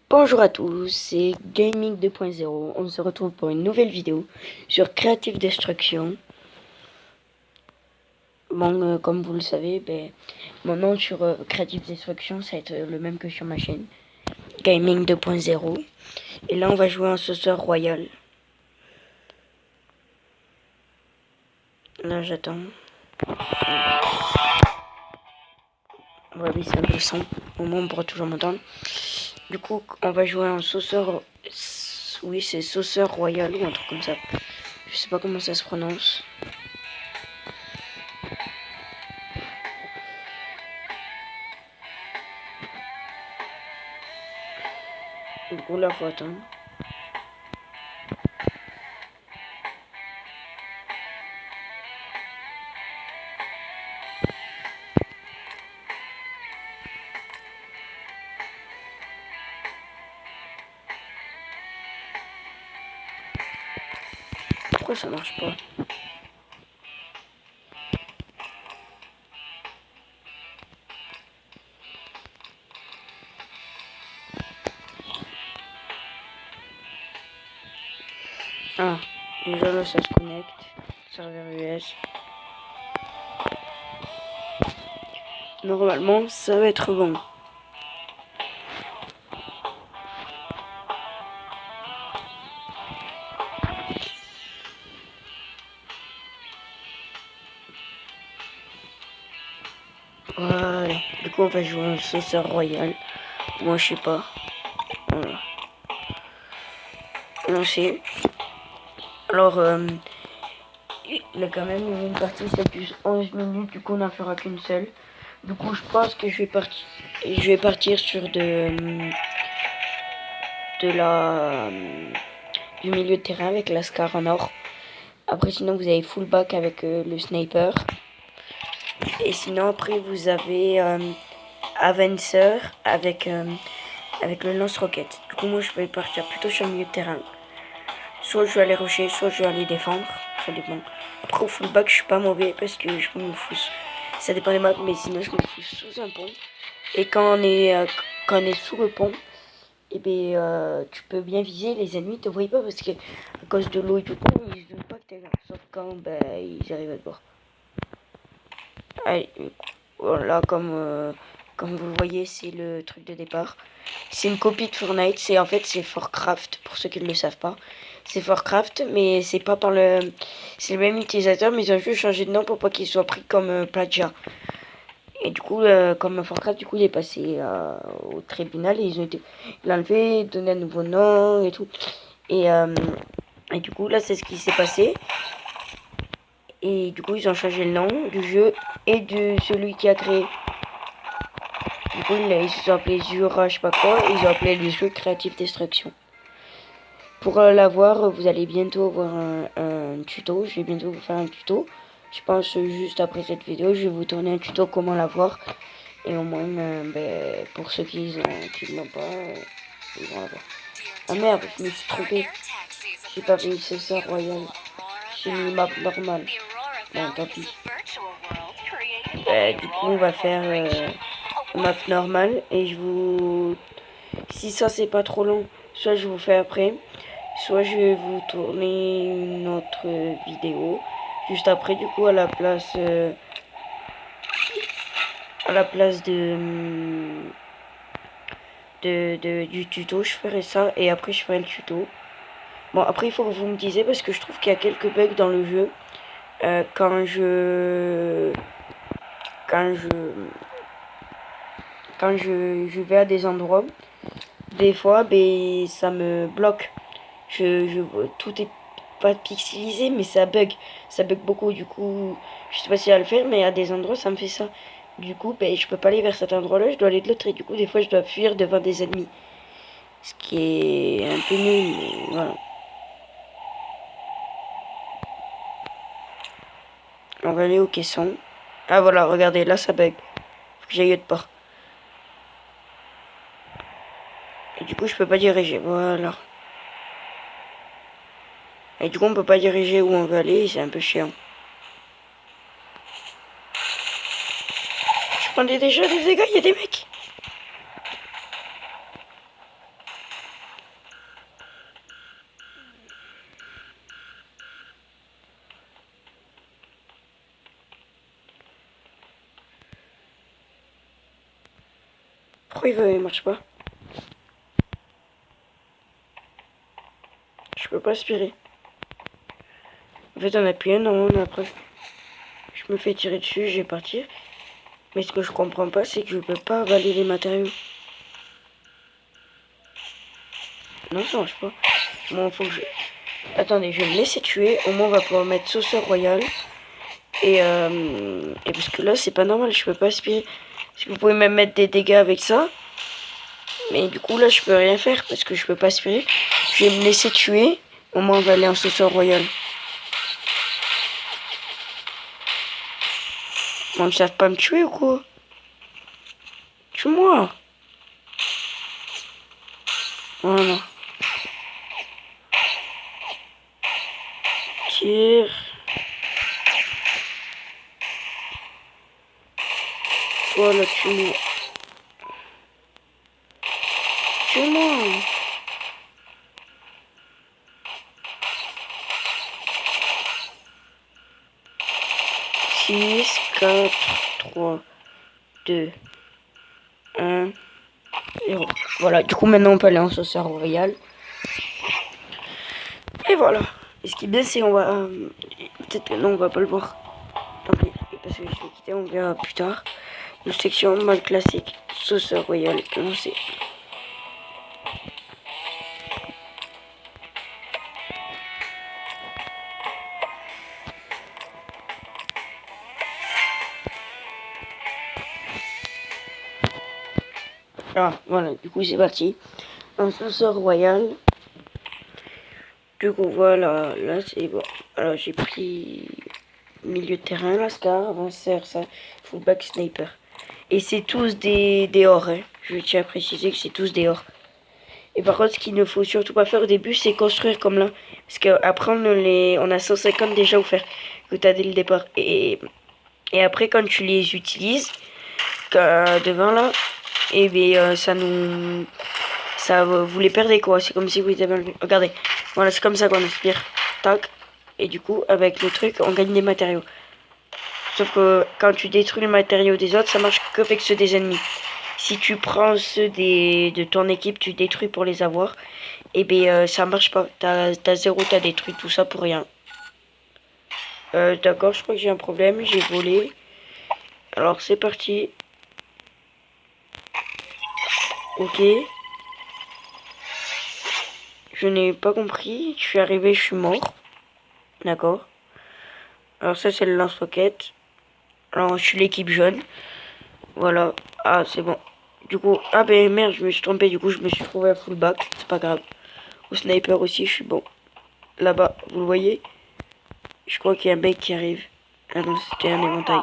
Bonjour à tous, c'est Gaming 2.0. On se retrouve pour une nouvelle vidéo sur Creative Destruction. Bon, comme vous le savez, mon nom sur Creative Destruction, ça va être le même que sur ma chaîne, Gaming 2.0. Et là, on va jouer un sauceur royal. Là, j'attends. Ouais, oui, c'est un peu son. Au moins, on pourra toujours m'entendre. Du coup, on va jouer un sauceur. Oui, c'est sauceur royal ou un truc comme ça. Je sais pas comment ça se prononce. Du coup, là, faut attendre. Pourquoi ça marche pas? Ah, déjà là, ça se connecte. Serveur US. Normalement, ça va être bon. Voilà. Du coup, on va jouer un sauceur royal. Moi, je sais pas. Voilà. Lancer. Alors, il a quand même une partie, c'est plus 11 minutes. Du coup, on n'en fera qu'une seule. Du coup, je pense que je vais partir sur du milieu de terrain avec la Scar en or. Après, sinon, vous avez fullback avec le sniper. Et sinon, après, vous avez Avancer avec le lance-roquette. Du coup, moi, je vais partir plutôt sur le milieu de terrain. Soit je vais aller rusher, soit je vais aller défendre. Ça dépend. Après, au fullback, je suis pas mauvais parce que je me fous. Ça dépend des maps, mais sinon, je me fous sous un pont. Et quand on est sous le pont, et tu peux bien viser, les ennemis te voient pas parce que à cause de l'eau et du pont, ils se doutent pas que t'es là. Sauf quand ils arrivent à te voir. Allez, voilà, comme vous le voyez, c'est le truc de départ. C'est une copie de Fortnite. C'est Forcraft pour ceux qui ne le savent pas. C'est Forcraft, mais c'est pas c'est le même utilisateur, mais ils ont juste changé de nom pour pas qu'il soit pris comme plagiat. Et du coup, comme Forcraft, du coup, il est passé au tribunal et il l'a enlevé, donné un nouveau nom et tout. Et du coup, là, c'est ce qui s'est passé. Et du coup, ils ont changé le nom du jeu et de celui qui a créé. Du coup, ils se sont appelés Zura, je sais pas quoi, et ils ont appelé le jeu Creative Destruction. Pour l'avoir, vous allez bientôt voir un tuto. Je vais bientôt vous faire un tuto. Je pense juste après cette vidéo, je vais vous tourner un tuto comment l'avoir. Et au moins, pour ceux qui ne l'ont pas, ils vont l'avoir. Ah merde, je me suis trompé. J'ai pas payé ce sort royal. J'ai mis map normale. Bon, tant pis. Du coup, on va faire map normale. Et si ça c'est pas trop long, soit je vous fais après. Soit je vais vous tourner une autre vidéo. Juste après, du coup, à la place du tuto, je ferai ça et après je ferai le tuto. Bon, après il faut que vous me disiez parce que je trouve qu'il y a quelques bugs dans le jeu quand je vais à des endroits. Des fois, ça me bloque. Tout est pas pixelisé, mais ça bug beaucoup. Du coup, je sais pas si à le faire, mais à des endroits ça me fait ça. Du coup, je peux pas aller vers cet endroit-là, je dois aller de l'autre et du coup, des fois, je dois fuir devant des ennemis. Ce qui est un peu nul, mais voilà. On va aller au caisson. Ah voilà, regardez, là ça bug. Faut que j'aille autre part. Et du coup, je peux pas diriger. Voilà. Et du coup, on peut pas diriger où on veut aller, c'est un peu chiant. prenais déjà des dégâts, il y a des mecs. Pourquoi il marche pas? Je peux pas aspirer. En fait, on appuie un, non, après. Je me fais tirer dessus, je vais partir. Mais ce que je comprends pas, c'est que je peux pas avaler les matériaux. Non, ça marche pas. Bon, faut que je... Attendez, je vais me laisser tuer. Au moins, on va pouvoir mettre sauceur royal. Et parce que là, c'est pas normal, je peux pas aspirer. Parce que vous pouvez même mettre des dégâts avec ça. Mais du coup, là, je peux rien faire parce que je peux pas aspirer. Je vais me laisser tuer. Au moins, on va aller en sauceur royal. Bon, ils savent pas me tuer ou quoi? Tue-moi. Voilà. Tire. Voilà, tue-moi. Tue-moi. 6, 4, 3, 2, 1, 0. Voilà, du coup maintenant on peut aller en sauceur royal. Et voilà. Et ce qui est bien c'est qu'on va... peut-être que non on va pas le voir. Tant pis, parce que je vais quitter, on verra plus tard. Une section mal classique, sauceur royal, lancé. Ah, voilà, du coup c'est parti. Un sauceur royal. Du coup voilà, là c'est bon. Alors j'ai pris milieu de terrain, Lascar, avanceur, ça, fullback, sniper. Et c'est tous des or, hein. Je tiens à préciser que c'est tous des or. Et par contre, ce qu'il ne faut surtout pas faire au début, c'est construire comme là. Parce qu'après, on a 150 déjà offerts que tu as dès le départ. Et après, quand tu les utilises, devant là, et bien vous les perdez quoi. C'est comme si vous étiez... Regardez, voilà, c'est comme ça qu'on aspire. Tac. Et du coup, avec le truc, on gagne des matériaux. Sauf que quand tu détruis les matériaux des autres, ça marche qu'avec ceux des ennemis. Si tu prends ceux de ton équipe, tu détruis pour les avoir. Et bien ça marche pas. T'as zéro, t'as détruit tout ça pour rien. D'accord, je crois que j'ai un problème. J'ai volé. Alors c'est parti. Ok. Je n'ai pas compris. Je suis arrivé, je suis mort. D'accord. Alors ça c'est le lance-roquette. Alors je suis l'équipe jaune. Voilà. Ah c'est bon. Du coup, ah ben merde, je me suis trompé. Du coup, je me suis trouvé à fullback. C'est pas grave. Au sniper aussi, je suis bon. Là-bas, vous le voyez? Je crois qu'il y a un mec qui arrive. Ah non, c'était un éventail.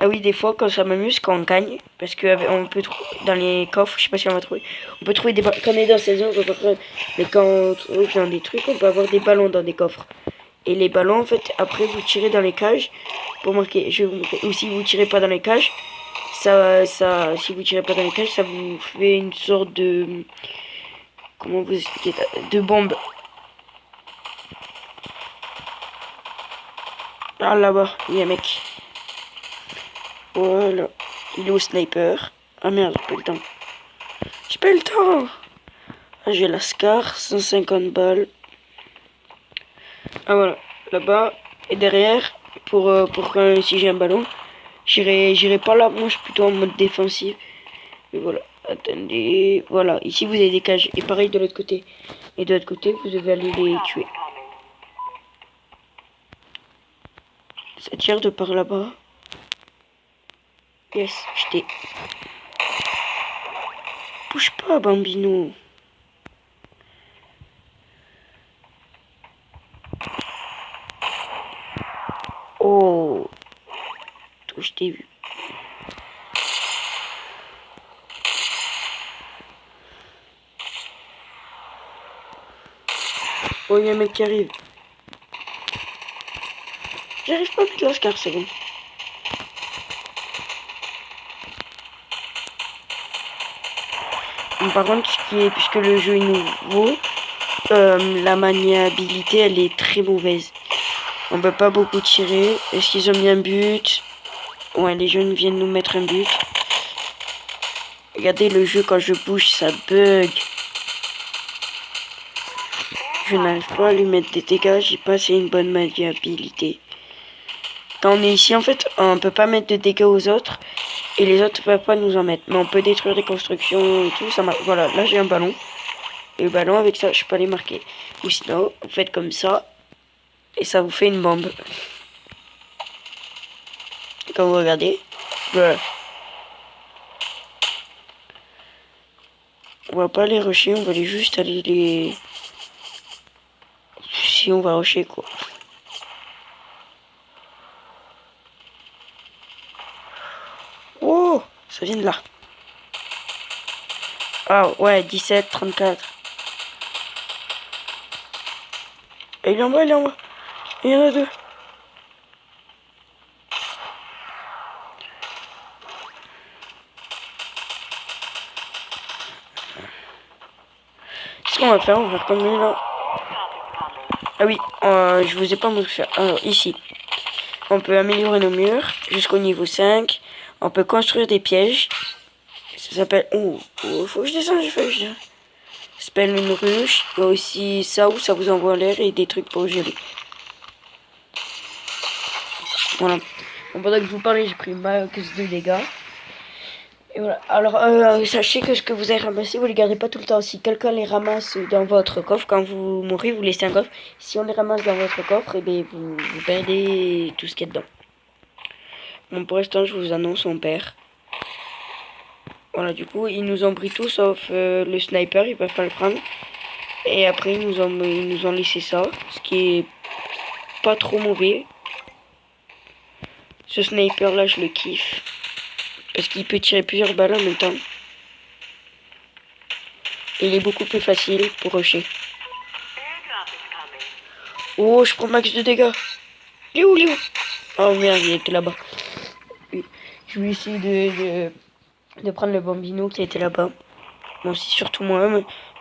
Ah oui, des fois, quand ça m'amuse, quand on gagne, parce que on peut trouver dans les coffres, je sais pas si on va trouver, on peut trouver des ballons. Quand on est dans 16 heures, mais quand on trouve dans des trucs, on peut avoir des ballons dans des coffres. Et les ballons, en fait, après, vous tirez dans les cages pour marquer. Je vais vous montrer. Ou si vous tirez pas dans les cages, si vous tirez pas dans les cages, ça vous fait une sorte de, comment vous expliquer, de bombe. Ah là-bas, il y a un mec. Voilà. Il est au sniper. Ah merde, j'ai pas le temps. J'ai pas le temps. Ah, j'ai la Scar, 150 balles. Ah voilà, là-bas. Et derrière, pour quand si j'ai un ballon, j'irai pas là. Moi, je suis plutôt en mode défensif. Et voilà. Attendez. Voilà, ici vous avez des cages. Et pareil de l'autre côté. Et de l'autre côté, vous devez aller les tuer. Ça tire de par là-bas. Yes, je t'ai. Bouge pas, Bambino. Oh. Toi, je t'ai vu. Oh, il y a un mec qui arrive. J'arrive pas à mettre l'Oscar, c'est bon. Par contre, puisque le jeu est nouveau, la maniabilité, elle est très mauvaise. On peut pas beaucoup tirer. Est-ce qu'ils ont mis un but? Ouais, les jeunes viennent nous mettre un but. Regardez le jeu, quand je bouge, ça bug. Je n'arrive pas à lui mettre des dégâts, j'ai pas assez une bonne maniabilité. Quand on est ici, en fait, on peut pas mettre de dégâts aux autres. Et les autres peuvent pas nous en mettre. Mais on peut détruire des constructions et tout. Ça marche. Voilà, là j'ai un ballon. Et le ballon, avec ça, je peux les marquer. Ou sinon, vous faites comme ça. Et ça vous fait une bombe. Quand vous regardez. Voilà. On va pas les rusher, on va juste aller les... Si on va rusher quoi. Oh, ça vient de là. Ah ouais, 17, 34. Et il est en bas, il est en bas. Il y en a deux. Ce qu'on va faire, on va faire comme lui là. Ah oui, je vous ai pas montré. Alors ici, on peut améliorer nos murs jusqu'au niveau 5. On peut construire des pièges. Ça s'appelle... Oh, faut que je descende, j'ai failli. Ça s'appelle une ruche. Il y a aussi ça où ça vous envoie l'air et des trucs pour geler. Voilà. Bon, pendant que je vous parlais, j'ai pris max de dégâts. Et voilà. Alors, sachez que ce que vous avez ramassé, vous les gardez pas tout le temps. Si quelqu'un les ramasse dans votre coffre, quand vous mourrez, vous laissez un coffre. Si on les ramasse dans votre coffre, et bien vous perdez tout ce qu'il y a dedans. Bon, pour l'instant, je vous annonce, on perd. Voilà, du coup, ils nous ont pris tout sauf le sniper, ils peuvent pas le prendre. Et après, ils nous ont laissé ça, ce qui est pas trop mauvais. Ce sniper là, je le kiffe. Parce qu'il peut tirer plusieurs balles en même temps. Et il est beaucoup plus facile pour rusher. Oh, je prends max de dégâts. Il est où, il est où? Oh merde, il était là-bas. Je vais essayer de prendre le bambino qui était là-bas. Bon, c'est surtout moi,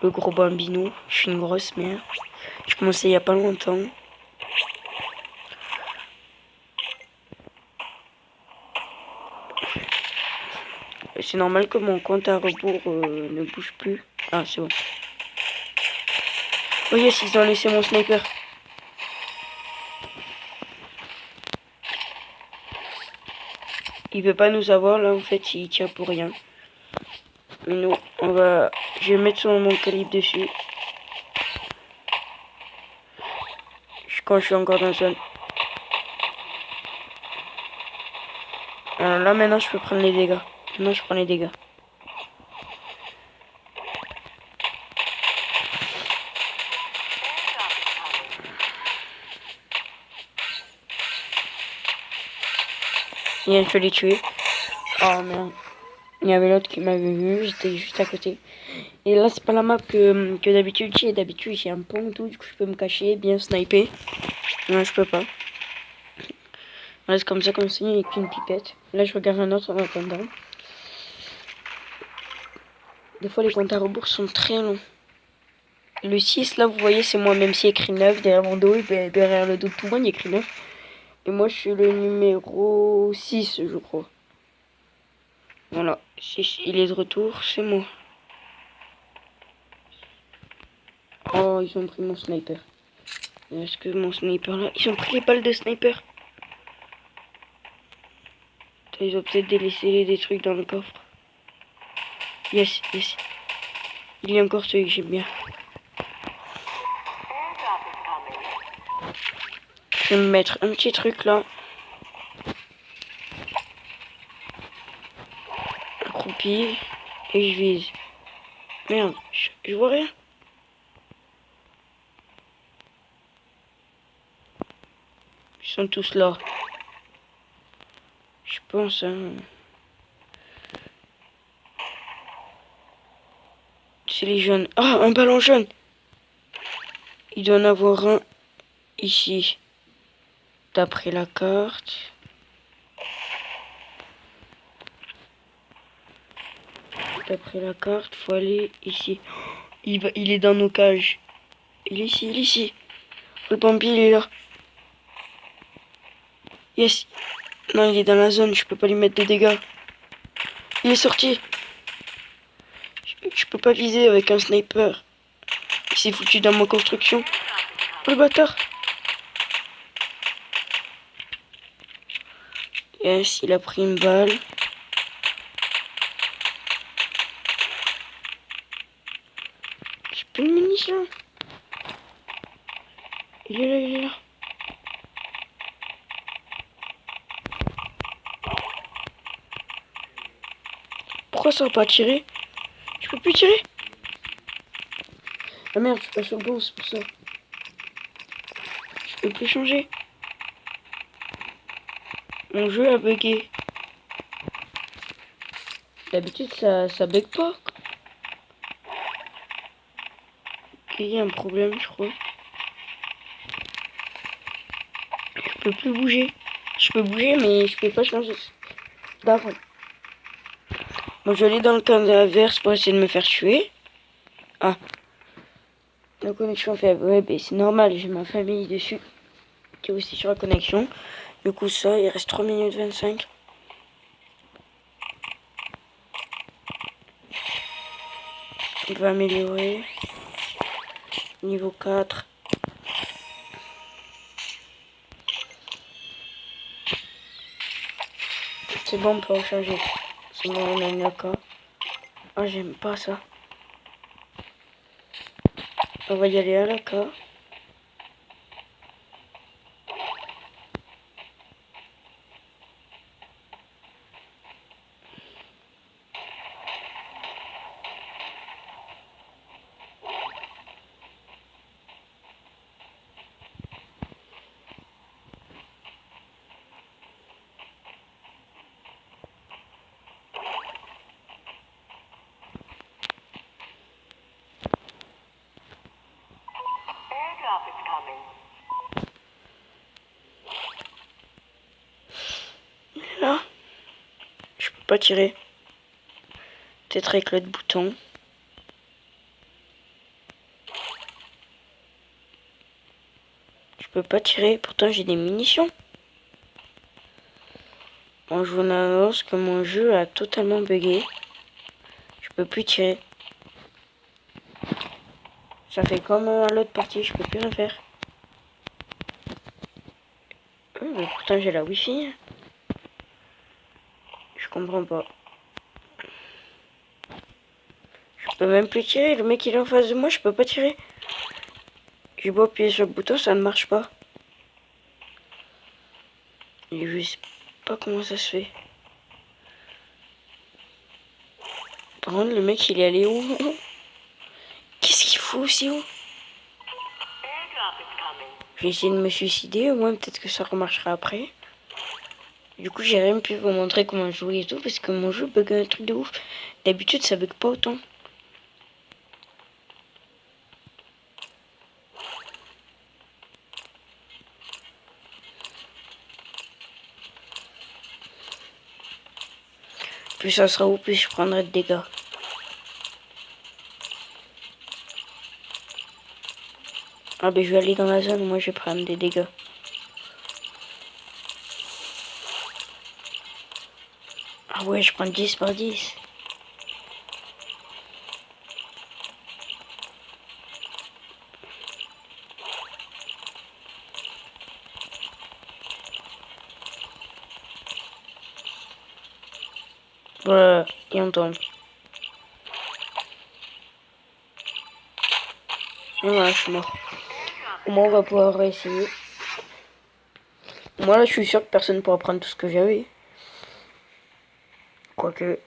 le gros bambino. Je suis une grosse merde. Je commençais il y a pas longtemps. C'est normal que mon compte à rebours ne bouge plus. Ah, c'est bon. Oh yes, ils ont laissé mon sniper. Il veut pas nous avoir là, en fait, il tire pour rien. Mais nous, je vais mettre mon calibre dessus. Quand je suis encore dans la zone. Alors là, maintenant, je peux prendre les dégâts. Maintenant, je prends les dégâts. Et je peux les tuer. Oh merde. Il y avait l'autre qui m'avait vu, j'étais juste à côté. Et là, c'est pas la map que d'habitude j'ai. D'habitude, j'ai un pont et tout, du coup, je peux me cacher, bien sniper. Non, je peux pas. Là, c'est comme ça qu'on signe avec une pipette. Là, je regarde un autre en attendant. Des fois, les comptes à rebours sont très longs. Le 6, là, vous voyez, c'est moi, même s'il écrit 9 derrière mon dos, et derrière le dos de tout le monde, il écrit 9. Et moi, je suis le numéro 6, je crois. Voilà, il est de retour, c'est moi. Oh, ils ont pris mon sniper. Est-ce que mon sniper là... Ils ont pris les balles de sniper. Ils ont peut-être délaissé des trucs dans le coffre. Yes, yes. Il y a encore celui que j'aime bien. Je vais me mettre un petit truc là. Accroupi. Et je vise. Merde, je vois rien. Ils sont tous là. Je pense, hein. C'est les jeunes. Ah, un ballon jaune. Il doit en avoir un ici. t'as pris la carte. T'as pris la carte, faut aller ici. Il est dans nos cages. Il est ici, il est ici. Le pompier, il est là. Yes. Non, il est dans la zone, je peux pas lui mettre de dégâts. Il est sorti. Je peux pas viser avec un sniper. Il s'est foutu dans ma construction. Oh le bâtard. Yes, il a pris une balle. J'ai plus de munitions. Il est là, il est là. Pourquoi ça va pas tirer? Je peux plus tirer. Ah merde, je suis pas sur le bon, c'est pour ça. Je peux plus changer. Mon jeu a bugué. D'habitude, ça bug pas. Il y a un problème, je crois. Je peux plus bouger. Je peux bouger, mais je peux pas changer d'avant. Moi, je vais aller dans le camp adverse pour essayer de me faire tuer. Ah. La connexion faible. Ouais, ben c'est normal, j'ai ma famille dessus. Qui est aussi sur la connexion. Du coup, ça, il reste 3 minutes 25. On va améliorer. Niveau 4. C'est bon, on peut en changer. C'est bon, on a une AK. Ah, j'aime pas ça. On va y aller à l'AK. Là, je peux pas tirer. Peut-être avec l'autre bouton. Je peux pas tirer, pourtant j'ai des munitions. Bon, je vous annonce que mon jeu a totalement bugué. Je peux plus tirer. Ça fait comme à l'autre partie, je peux plus rien faire. Mais pourtant j'ai la wifi. Je comprends pas. Je peux même plus tirer, le mec il est en face de moi, je peux pas tirer. J'ai beau appuyer sur le bouton, ça ne marche pas. Et je sais pas comment ça se fait. Par contre, le mec il est allé où? Qu'est-ce qu'il fout aussi où? Je vais essayer de me suicider, au moins peut-être que ça remarchera après. Du coup, j'ai rien pu vous montrer comment jouer et tout, parce que mon jeu bug un truc de ouf. D'habitude, ça bug pas autant. Plus ça sera haut, plus je prendrai de dégâts. Ah ben je vais aller dans la zone, moi je vais prendre des dégâts. Ah ouais, je prends 10 par 10. Voilà, et on tombe. Et voilà, je suis mort. Au moins on va pouvoir réessayer. Moi là je suis sûr que personne ne pourra prendre tout ce que j'avais. Quoique.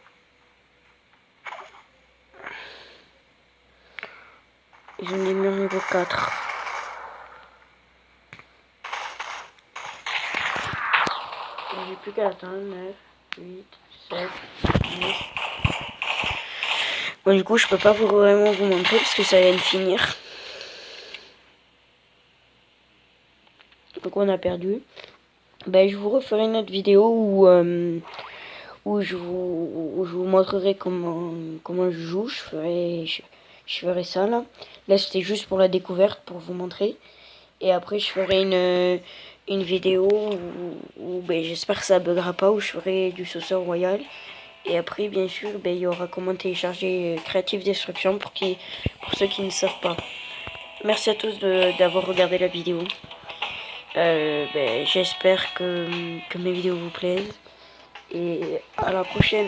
Ils ont des murs niveau 4. J'ai plus qu'à attendre. 9, 8, 7, 10. Bon du coup je peux pas vraiment vous montrer parce que ça vient de finir. Donc on a perdu. ben, je vous referai une autre vidéo où je vous montrerai comment je joue. Je ferai ça là. Là c'était juste pour la découverte, pour vous montrer. Et après je ferai une vidéo où ben, j'espère que ça buggera pas, où je ferai du sauceur royal. Et après bien sûr ben, il y aura comment télécharger Creative Destruction pour ceux qui ne savent pas. Merci à tous d'avoir regardé la vidéo. Ben, j'espère que mes vidéos vous plaisent. Et à la prochaine.